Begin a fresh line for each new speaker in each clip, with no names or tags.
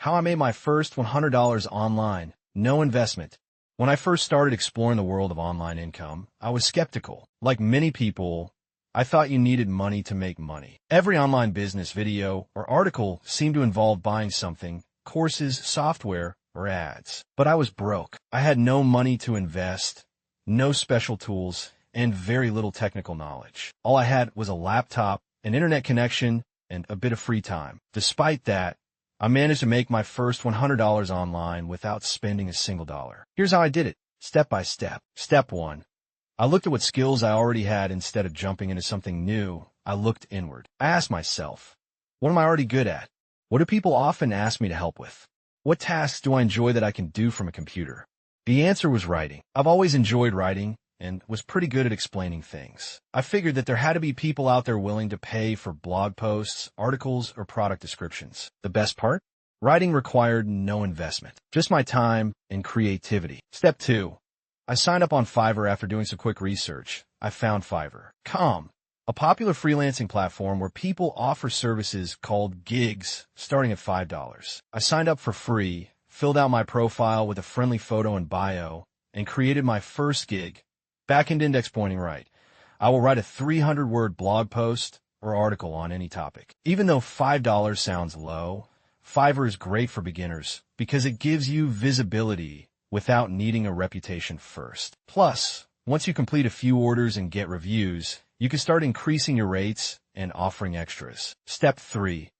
How I made my first $100 online, no investment. When I first started exploring the world of online income, I was skeptical. Like many people, I thought you needed money to make money. Every online business video or article seemed to involve buying something, courses, software, or ads. But I was broke. I had no money to invest, no special tools, and very little technical knowledge. All I had was a laptop, an internet connection, and a bit of free time. Despite that, I managed to make my first $100 online without spending a single dollar. Here's how I did it, step by step. Step 1. I looked at what skills I already had. Instead of jumping into something new, I looked inward. I asked myself, what am I already good at? What do people often ask me to help with? What tasks do I enjoy that I can do from a computer? The answer was writing. I've always enjoyed writing and was pretty good at explaining things. I figured that there had to be people out there willing to pay for blog posts, articles, or product descriptions. The best part? Writing required no investment, just my time and creativity. Step 2. I signed up on Fiverr after doing some quick research. I found Fiverr.com, a popular freelancing platform where people offer services called gigs starting at $5. I signed up for free, filled out my profile with a friendly photo and bio, and created my first gig. Backend index pointing right. I will write a 300-word blog post or article on any topic. Even though $5 sounds low, Fiverr is great for beginners because it gives you visibility without needing a reputation first. Plus, once you complete a few orders and get reviews, you can start increasing your rates and offering extras. Step 3.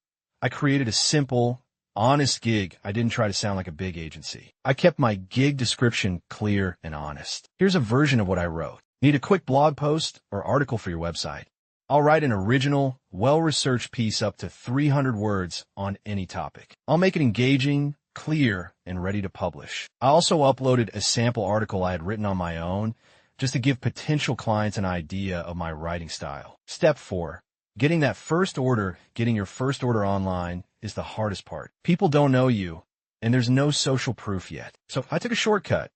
I created a simple, honest gig. I didn't try to sound like a big agency. I kept my gig description clear and honest. Here's a version of what I wrote. Need a quick blog post or article for your website? I'll write an original, well-researched piece up to 300 words on any topic. I'll make it engaging, clear, and ready to publish. I also uploaded a sample article I had written on my own just to give potential clients an idea of my writing style. Step 4. Getting your first order online is the hardest part. People don't know you, and there's no social proof yet. So I took a shortcut.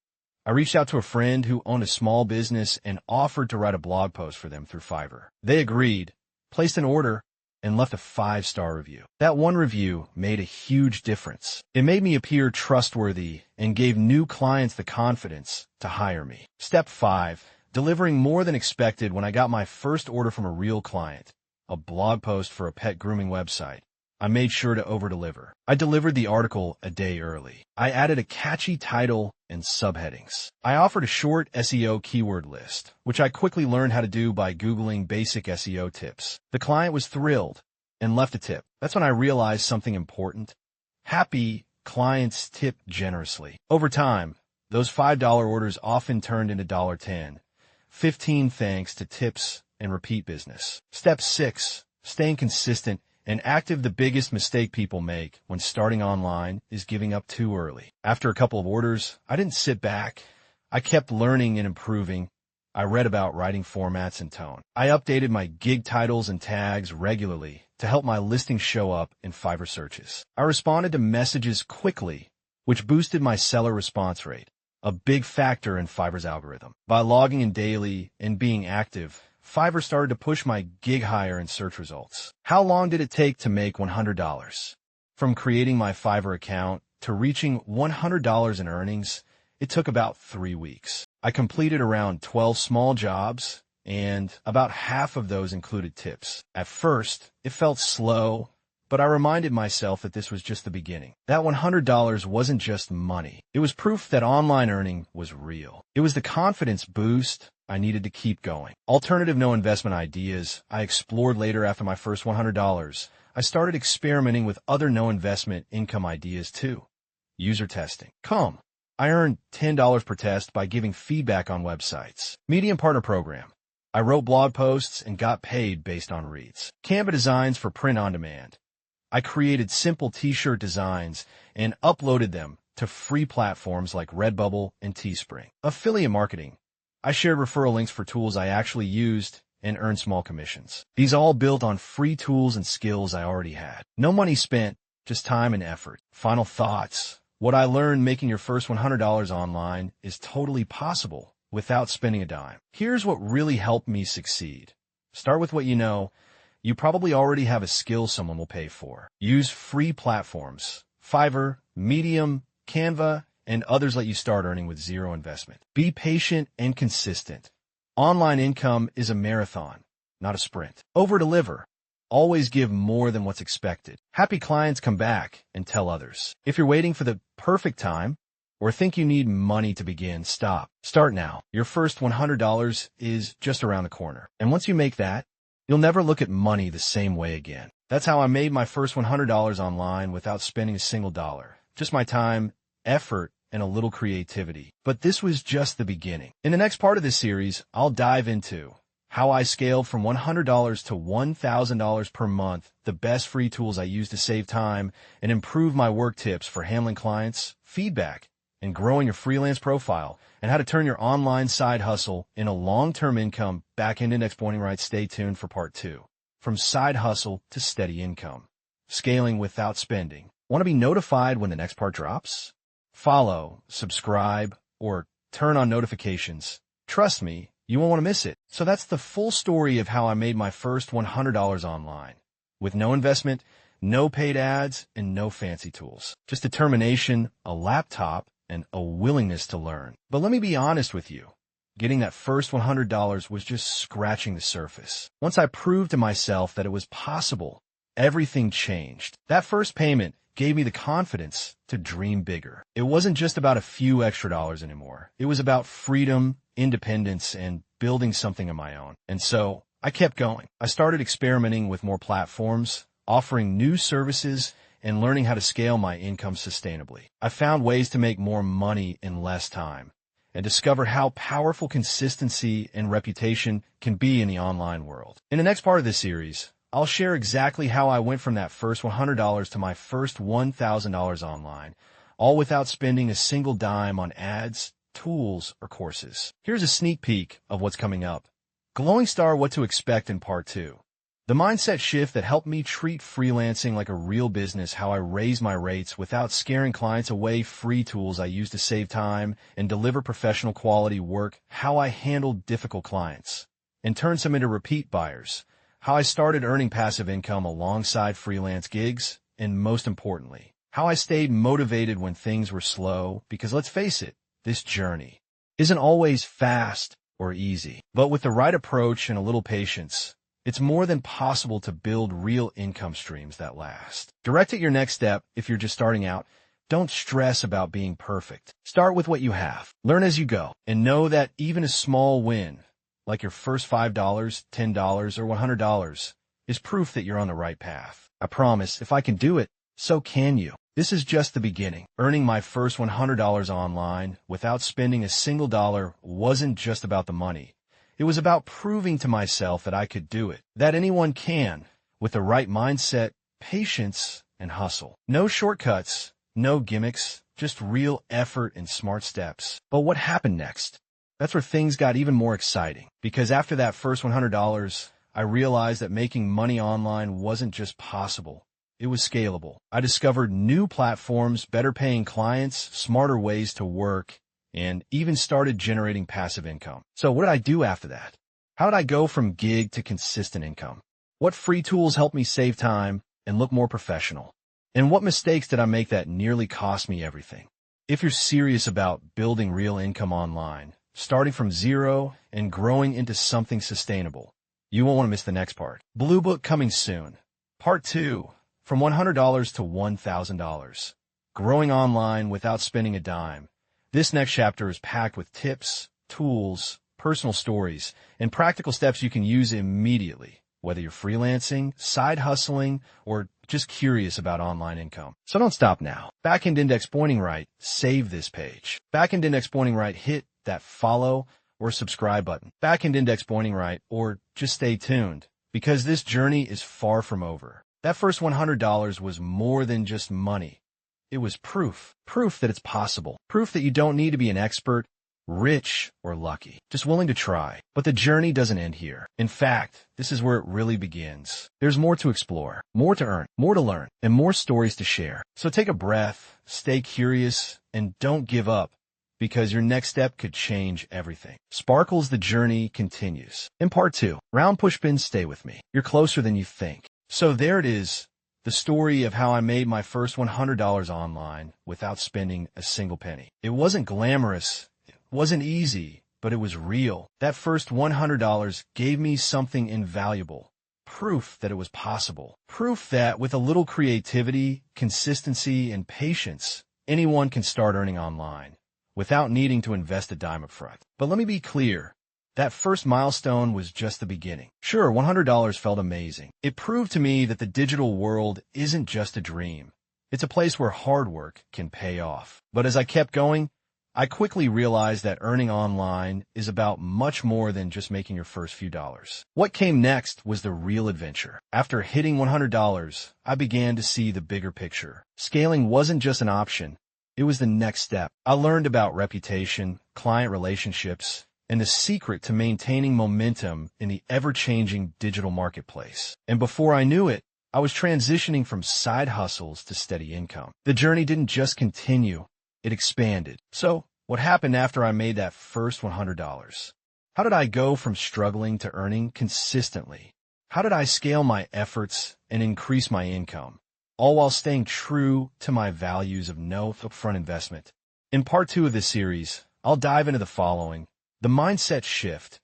I reached out to a friend who owned a small business and offered to write a blog post for them through Fiverr. They agreed, placed an order, and left a 5-star review. That one review made a huge difference. It made me appear trustworthy and gave new clients the confidence to hire me. Step 5. Delivering more than expected. When I got my first order from a real client, a blog post for a pet grooming website, I made sure to over-deliver. I delivered the article a day early. I added a catchy title and subheadings. I offered a short SEO keyword list, which I quickly learned how to do by Googling basic SEO tips. The client was thrilled and left a tip. That's when I realized something important. Happy clients tip generously. Over time, those $5 orders often turned into $10, 15 thanks to tips and repeat business. Step 6. Staying consistent and active. The biggest mistake people make when starting online is giving up too early. After a couple of orders, I didn't sit back. I kept learning and improving. I read about writing formats and tone. I updated my gig titles and tags regularly to help my listing show up in Fiverr searches. I responded to messages quickly, which boosted my seller response rate, a big factor in Fiverr's algorithm. By logging in daily and being active, Fiverr started to push my gig higher in search results. How long did it take to make $100? From creating my Fiverr account to reaching $100 in earnings, it took about 3 weeks. I completed around 12 small jobs, and about half of those included tips. At first, it felt slow, but I reminded myself that this was just the beginning. That $100 wasn't just money. It was proof that online earning was real. It was the confidence boost I needed to keep going. Alternative no investment ideas I explored later. After my first $100, I started experimenting with other no investment income ideas too. User testing. I earned $10 per test by giving feedback on websites. Medium partner program. I wrote blog posts and got paid based on reads. Canva designs for print on demand. I created simple t-shirt designs and uploaded them to free platforms like Redbubble and Teespring. Affiliate marketing. I shared referral links for tools I actually used and earned small commissions. These all built on free tools and skills I already had. No money spent, just time and effort. Final thoughts. What I learned: making your first $100 online is totally possible without spending a dime. Here's what really helped me succeed. Start with what you know. You probably already have a skill someone will pay for. Use free platforms. Fiverr, Medium, Canva, and others let you start earning with zero investment. Be patient and consistent. Online income is a marathon, not a sprint. Over-deliver. Always give more than what's expected. Happy clients come back and tell others. If you're waiting for the perfect time or think you need money to begin, stop. Start now. Your first $100 is just around the corner. And once you make that, you'll never look at money the same way again. That's how I made my first $100 online without spending a single dollar. Just my time, effort, and a little creativity. But this was just the beginning. In the next part of this series, I'll dive into how I scaled from $100 to $1,000 per month, the best free tools I use to save time and improve my work tips for handling clients, feedback, and growing your freelance profile, and how to turn your online side hustle into long-term income. Back-end index pointing right. Stay tuned for part 2. From side hustle to steady income. Scaling without spending. Want to be notified when the next part drops? Follow, subscribe, or turn on notifications. Trust me, you won't want to miss it. So that's the full story of how I made my first $100 online. With no investment, no paid ads, and no fancy tools. Just determination, a laptop, and a willingness to learn. But let me be honest with you. Getting that first $100 was just scratching the surface. Once I proved to myself that it was possible, everything changed. That first payment gave me the confidence to dream bigger. It wasn't just about a few extra dollars anymore. It was about freedom, independence, and building something of my own. And so I kept going. I started experimenting with more platforms, offering new services, and learning how to scale my income sustainably. I found ways to make more money in less time and discovered how powerful consistency and reputation can be in the online world. In the next part of this series, I'll share exactly how I went from that first $100 to my first $1,000 online, all without spending a single dime on ads, tools, or courses. Here's a sneak peek of what's coming up. Glowing Star: What to Expect in Part 2. The mindset shift that helped me treat freelancing like a real business, how I raised my rates without scaring clients away, free tools I use to save time and deliver professional quality work, how I handled difficult clients and turned some into repeat buyers, how I started earning passive income alongside freelance gigs, and most importantly, how I stayed motivated when things were slow, because let's face it, this journey isn't always fast or easy. But with the right approach and a little patience, it's more than possible to build real income streams that last. Direct at your next step. If you're just starting out, don't stress about being perfect. Start with what you have. Learn as you go, and know that even a small win, like your first $5, $10, or $100, is proof that you're on the right path. I promise, if I can do it, so can you. This is just the beginning. Earning my first $100 online without spending a single dollar wasn't just about the money. It was about proving to myself that I could do it, that anyone can, with the right mindset, patience, and hustle. No shortcuts, no gimmicks, just real effort and smart steps. But what happened next? That's where things got even more exciting. Because after that first $100, I realized that making money online wasn't just possible. It was scalable. I discovered new platforms, better paying clients, smarter ways to work, and even started generating passive income. So what did I do after that? How did I go from gig to consistent income? What free tools helped me save time and look more professional? And what mistakes did I make that nearly cost me everything? If you're serious about building real income online, starting from zero and growing into something sustainable, you won't want to miss the next part. Blue Book coming soon. Part 2, from $100 to $1,000. Growing online without spending a dime. This next chapter is packed with tips, tools, personal stories, and practical steps you can use immediately, whether you're freelancing, side hustling, or just curious about online income. So don't stop now. Back-end index pointing right, save this page. Back-end index pointing right, hit that follow or subscribe button. Back-end index pointing right, or just stay tuned, because this journey is far from over. That first $100 was more than just money. It was proof. Proof that it's possible. Proof that you don't need to be an expert, rich, or lucky. Just willing to try. But the journey doesn't end here. In fact, this is where it really begins. There's more to explore, more to earn, more to learn, and more stories to share. So take a breath, stay curious, and don't give up, because your next step could change everything. Sparkles, the journey continues. In part 2, round pushpins, stay with me. You're closer than you think. So there it is, the story of how I made my first $100 online without spending a single penny. It wasn't glamorous, it wasn't easy, but it was real. That first $100 gave me something invaluable. Proof that it was possible. Proof that with a little creativity, consistency, and patience, anyone can start earning online without needing to invest a dime up front. But let me be clear. That first milestone was just the beginning. Sure, $100 felt amazing. It proved to me that the digital world isn't just a dream. It's a place where hard work can pay off. But as I kept going, I quickly realized that earning online is about much more than just making your first few dollars. What came next was the real adventure. After hitting $100, I began to see the bigger picture. Scaling wasn't just an option. It was the next step. I learned about reputation, client relationships, and the secret to maintaining momentum in the ever-changing digital marketplace. And before I knew it, I was transitioning from side hustles to steady income. The journey didn't just continue, it expanded. So, what happened after I made that first $100? How did I go from struggling to earning consistently? How did I scale my efforts and increase my income, all while staying true to my values of no upfront investment? In part 2 of this series, I'll dive into the following. The mindset shift.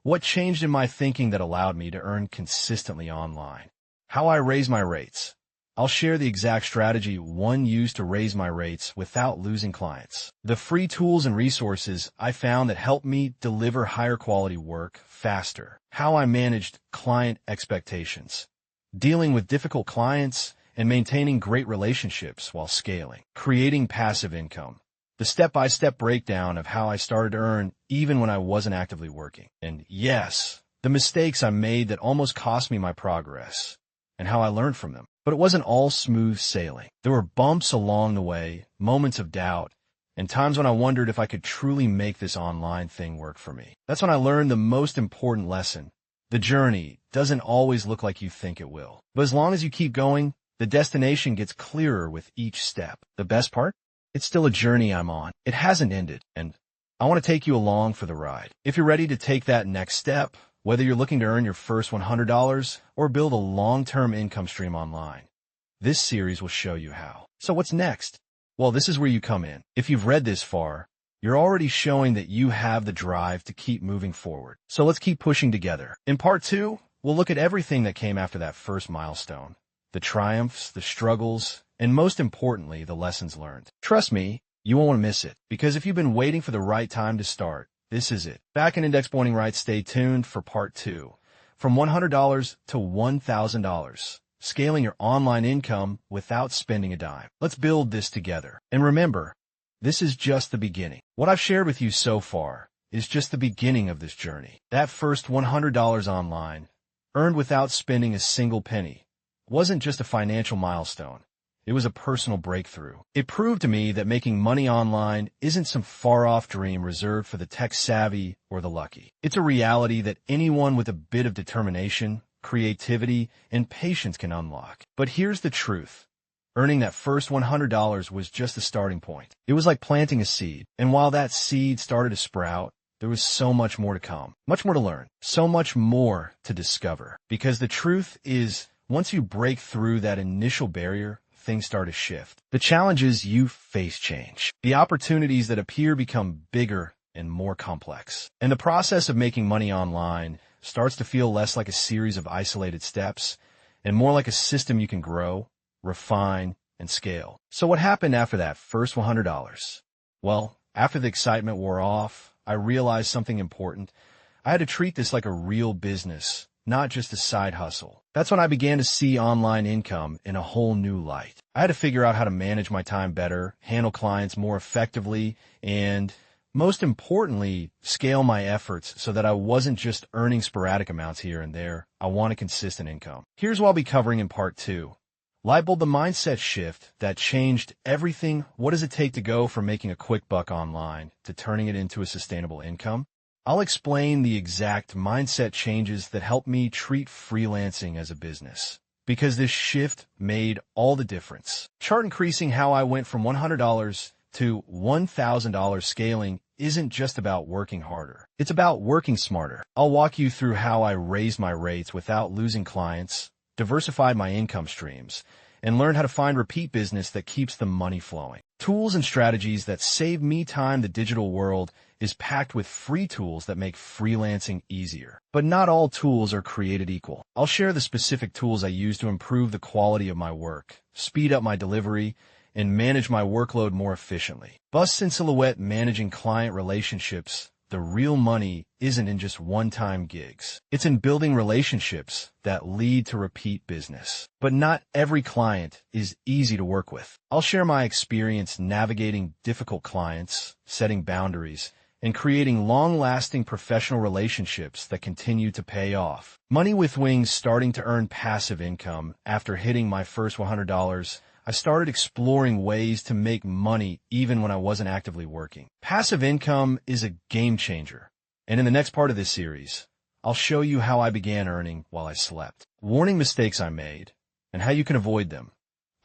What changed in my thinking that allowed me to earn consistently online? How I raise my rates. I'll share the exact strategy one used to raise my rates without losing clients. The free tools and resources I found that helped me deliver higher quality work faster. How I managed client expectations. Dealing with difficult clients and maintaining great relationships while scaling. Creating passive income. The step-by-step breakdown of how I started to earn even when I wasn't actively working. And yes, the mistakes I made that almost cost me my progress, and how I learned from them. But it wasn't all smooth sailing. There were bumps along the way, moments of doubt, and times when I wondered if I could truly make this online thing work for me. That's when I learned the most important lesson. The journey doesn't always look like you think it will. But as long as you keep going, the destination gets clearer with each step. The best part? It's still a journey I'm on. It hasn't ended, and I want to take you along for the ride. If you're ready to take that next step, whether you're looking to earn your first $100 or build a long-term income stream online, this series will show you how. So what's next? Well, this is where you come in. If you've read this far, you're already showing that you have the drive to keep moving forward. So let's keep pushing together. In part 2, we'll look at everything that came after that first milestone. The triumphs, the struggles, and most importantly, the lessons learned. Trust me, you won't want to miss it, because if you've been waiting for the right time to start, this is it. Back in index pointing right, stay tuned for part 2. From $100 to $1,000, scaling your online income without spending a dime. Let's build this together. And remember, this is just the beginning. What I've shared with you so far is just the beginning of this journey. That first $100 online, earned without spending a single penny, wasn't just a financial milestone. It was a personal breakthrough. It proved to me that making money online isn't some far-off dream reserved for the tech-savvy or the lucky. It's a reality that anyone with a bit of determination, creativity, and patience can unlock. But here's the truth. Earning that first $100 was just the starting point. It was like planting a seed. And while that seed started to sprout, there was so much more to come. Much more to learn. So much more to discover. Because the truth is, once you break through that initial barrier, things start to shift. The challenges you face change. The opportunities that appear become bigger and more complex. And the process of making money online starts to feel less like a series of isolated steps and more like a system you can grow, refine, and scale. So what happened after that first $100? Well, after the excitement wore off, I realized something important. I had to treat this like a real business, not just a side hustle. That's when I began to see online income in a whole new light. I had to figure out how to manage my time better, handle clients more effectively, and most importantly, scale my efforts so that I wasn't just earning sporadic amounts here and there. I wanted consistent income. Here's what I'll be covering in part 2. Lightbulb, the mindset shift that changed everything. What does it take to go from making a quick buck online to turning it into a sustainable income? I'll explain the exact mindset changes that helped me treat freelancing as a business, because this shift made all the difference. Chart increasing how I went from $100 to $1,000. Scaling isn't just about working harder. It's about working smarter. I'll walk you through how I raised my rates without losing clients, diversified my income streams, and learned how to find repeat business that keeps the money flowing. Tools and strategies that save me time. The digital world is packed with free tools that make freelancing easier. But not all tools are created equal. I'll share the specific tools I use to improve the quality of my work, speed up my delivery, and manage my workload more efficiently. Bust in silhouette. Managing client relationships. The real money isn't in just one-time gigs. It's in building relationships that lead to repeat business. But not every client is easy to work with. I'll share my experience navigating difficult clients, setting boundaries, and creating long-lasting professional relationships that continue to pay off. Money with Wings. Starting to earn passive income. After hitting my first $100, I started exploring ways to make money even when I wasn't actively working. Passive income is a game changer. And in the next part of this series, I'll show you how I began earning while I slept. Warning: mistakes I made and how you can avoid them.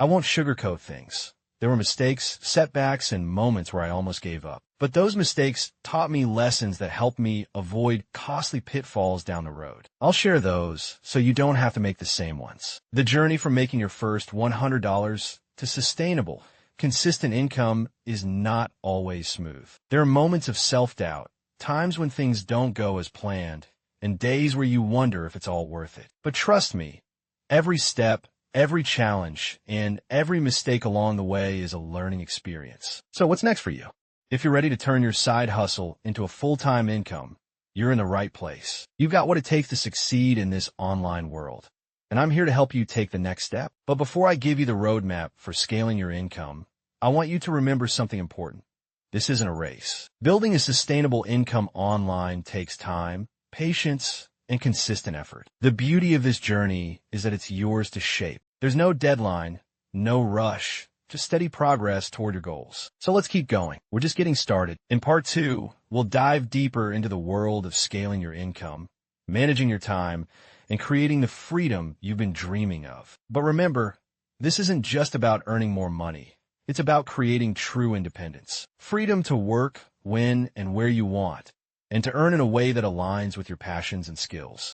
I won't sugarcoat things. There were mistakes, setbacks, and moments where I almost gave up. But those mistakes taught me lessons that helped me avoid costly pitfalls down the road. I'll share those so you don't have to make the same ones. The journey from making your first $100 to sustainable, consistent income is not always smooth. There are moments of self-doubt, times when things don't go as planned, and days where you wonder if it's all worth it. But trust me, every step, every challenge, and every mistake along the way is a learning experience. So what's next for you? If you're ready to turn your side hustle into a full-time income, you're in the right place. You've got what it takes to succeed in this online world, and I'm here to help you take the next step. But before I give you the roadmap for scaling your income, I want you to remember something important. This isn't a race. Building a sustainable income online takes time, patience, and consistent effort. The beauty of this journey is that it's yours to shape. There's no deadline, no rush, just steady progress toward your goals. So let's keep going. We're just getting started. In part 2, we'll dive deeper into the world of scaling your income, managing your time, and creating the freedom you've been dreaming of. But remember, this isn't just about earning more money. It's about creating true independence. Freedom to work, when, and where you want, and to earn in a way that aligns with your passions and skills.